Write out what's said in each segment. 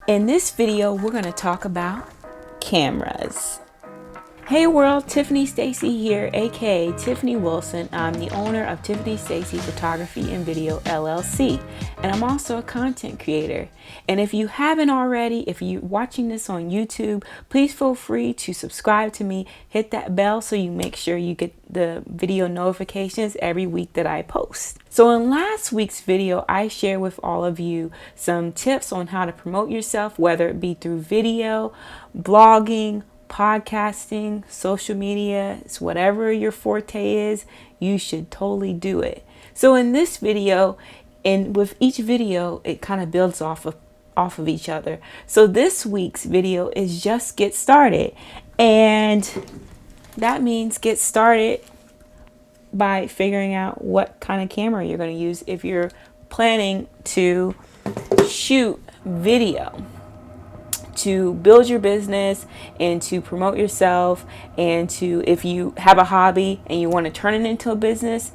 In this video, we're going to talk about cameras. Hey world, Tiffany Stacey here, aka Tiffany Wilson. I'm the owner of Tiffany Stacey Photography and Video LLC, and I'm also a content creator. And if you haven't already, if you're watching this on YouTube, please feel free to subscribe to me, hit that bell so you make sure you get the video notifications every week that I post. So in last week's video, I shared with all of you some tips on how to promote yourself, whether it be through video, blogging, podcasting, social media. It's whatever your forte is, you should totally do it. So in this video, and with each video, it kind of builds off of each other. So this week's video is just get started, and that means get started by figuring out what kind of camera you're going to use if you're planning to shoot video, to build your business and to promote yourself, and to, if you have a hobby and you want to turn it into a business.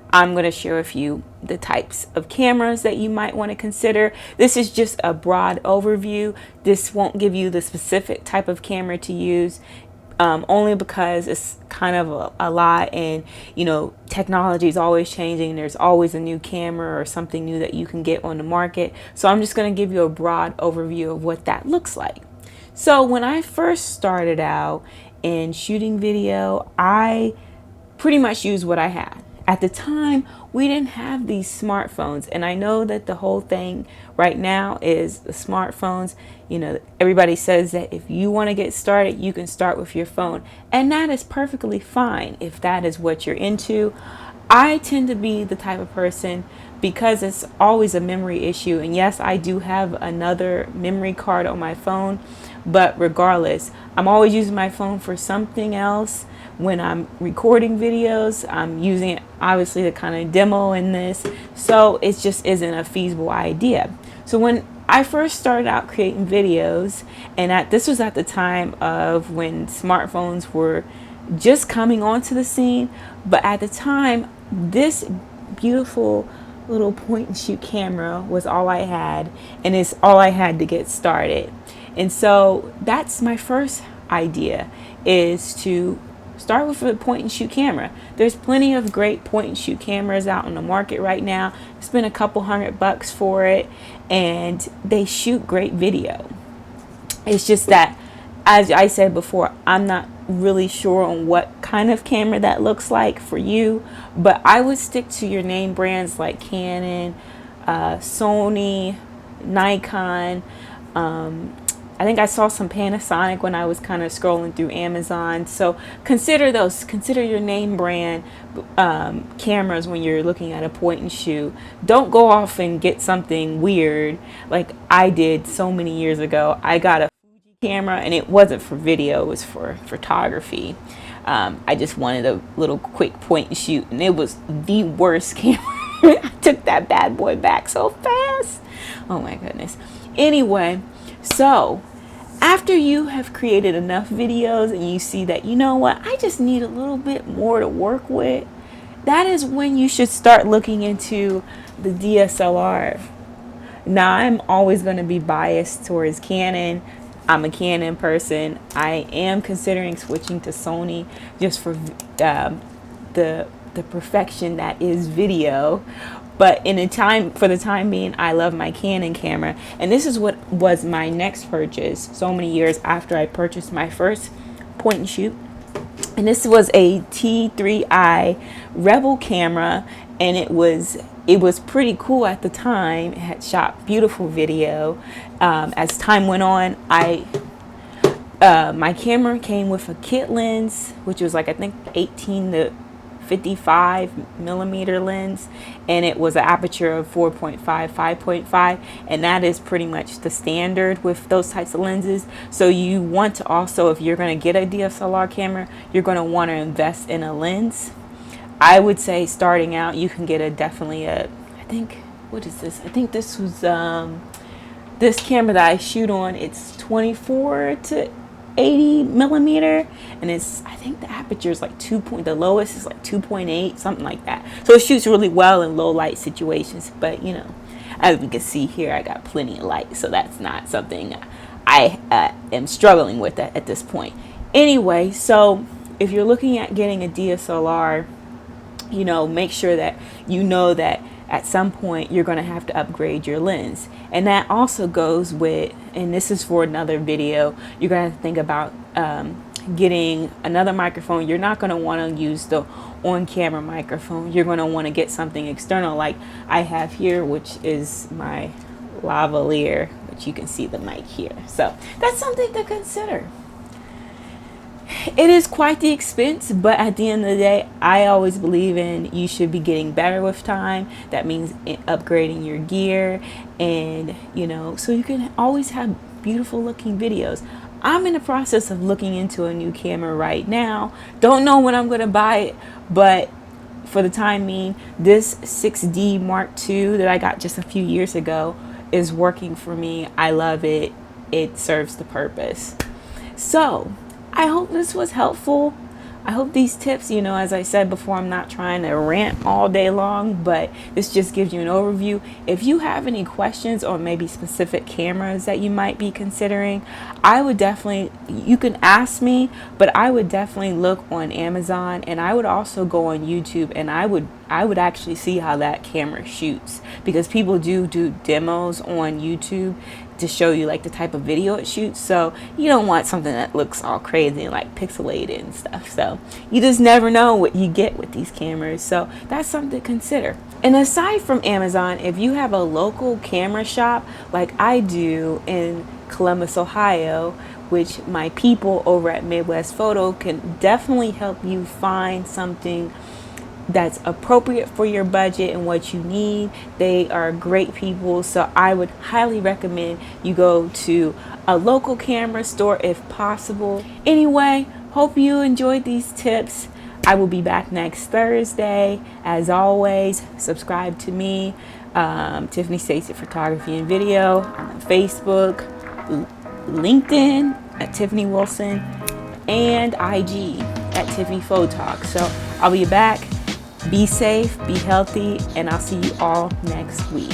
I'm going to share with you the types of cameras that you might want to consider. This is just a broad overview. This won't give you the specific type of camera to use, only because it's kind of a lot, and you know, technology is always changing. There's always a new camera or something new that you can get on the market. So I'm just going to give you a broad overview of what that looks like. So when I first started out in shooting video, I pretty much used what I had. At the time, we didn't have these smartphones, and I know that the whole thing right now is the smartphones. You know, everybody says that if you want to get started, you can start with your phone, and that is perfectly fine if that is what you're into. I tend to be the type of person, because it's always a memory issue, and yes, I do have another memory card on my phone, but regardless, I'm always using my phone for something else. When I'm recording videos, I'm using it obviously to kind of demo in this, so it just isn't a feasible idea. So when I first started out creating videos, and this was at the time of when smartphones were just coming onto the scene, but at the time, this beautiful little point and shoot camera was all I had, and it's all I had to get started. And so that's my first idea, is to start with a point and shoot camera. There's plenty of great point and shoot cameras out on the market right now. Spend a couple $100 for it, and they shoot great video. It's just that, as I said before, I'm not really sure on what kind of camera that looks like for you, but I would stick to your name brands like Canon, Sony, Nikon. I think I saw some Panasonic when I was kind of scrolling through Amazon. So consider those. Consider your name brand cameras when you're looking at a point and shoot. Don't go off and get something weird like I did so many years ago. I got a Fuji camera, and it wasn't for video, it was for photography. I just wanted a little quick point and shoot, and it was the worst camera. I took that bad boy back so fast. Oh my goodness. Anyway, so after you have created enough videos and you see that, you know what, I just need a little bit more to work with, that is when you should start looking into the DSLR. Now, I'm always going to be biased towards Canon. I'm a Canon person. I am considering switching to Sony just for the perfection that is video. But for the time being, I love my Canon camera. And this is what was my next purchase so many years after I purchased my first point and shoot. And this was a T3i Rebel camera, and it was pretty cool at the time. It had shot beautiful video. As time went on, my camera came with a kit lens, which was like, I think 18 to 55 millimeter lens, and it was an aperture of 4.5, 5.5, and that is pretty much the standard with those types of lenses. So you want to also, if you're going to get a DSLR camera, you're going to want to invest in a lens. I would say starting out, you can get I think, what is this? I think this was this camera that I shoot on. It's 24 to 80 millimeter, and I think the aperture is like the lowest is like 2.8, something like that. So it shoots really well in low light situations. But you know, As we can see here, I got plenty of light, so that's not something I am struggling with at this point. Anyway, so if you're looking at getting a DSLR, you know, make sure that you know that at some point you're going to have to upgrade your lens. And that also goes with, and this is for another video, you're going to have to think about getting another microphone. You're not going to want to use the on-camera microphone. You're going to want to get something external like I have here, which is my lavalier, which you can see the mic here. So that's something to consider. It is quite the expense, but at the end of the day, I always believe in you should be getting better with time. That means upgrading your gear, and you know, so you can always have beautiful looking videos. I'm in the process of looking into a new camera right now. Don't know when I'm going to buy it, but for the time being, this 6D Mark II that I got just a few years ago is working for me. I love it. It serves the purpose. So I hope this was helpful. I hope these tips, you know, as I said before, I'm not trying to rant all day long, but this just gives you an overview. If you have any questions or maybe specific cameras that you might be considering, I would definitely, you can ask me, but I would definitely look on Amazon, and I would also go on YouTube, and I would actually see how that camera shoots, because people do demos on YouTube to show you like the type of video it shoots. So you don't want something that looks all crazy and like pixelated and stuff. So you just never know what you get with these cameras. So that's something to consider. And aside from Amazon, if you have a local camera shop like I do in Columbus, Ohio, which my people over at Midwest Photo can definitely help you find something that's appropriate for your budget and what you need. They are great people, so I would highly recommend you go to a local camera store if possible. Anyway, hope you enjoyed these tips. I will be back next Thursday. As always, subscribe to me, Tiffany Stacey Photography and Video, on Facebook, LinkedIn at Tiffany Wilson, and IG at Tiffany Photog. So I'll be back. Be safe, be healthy, and I'll see you all next week.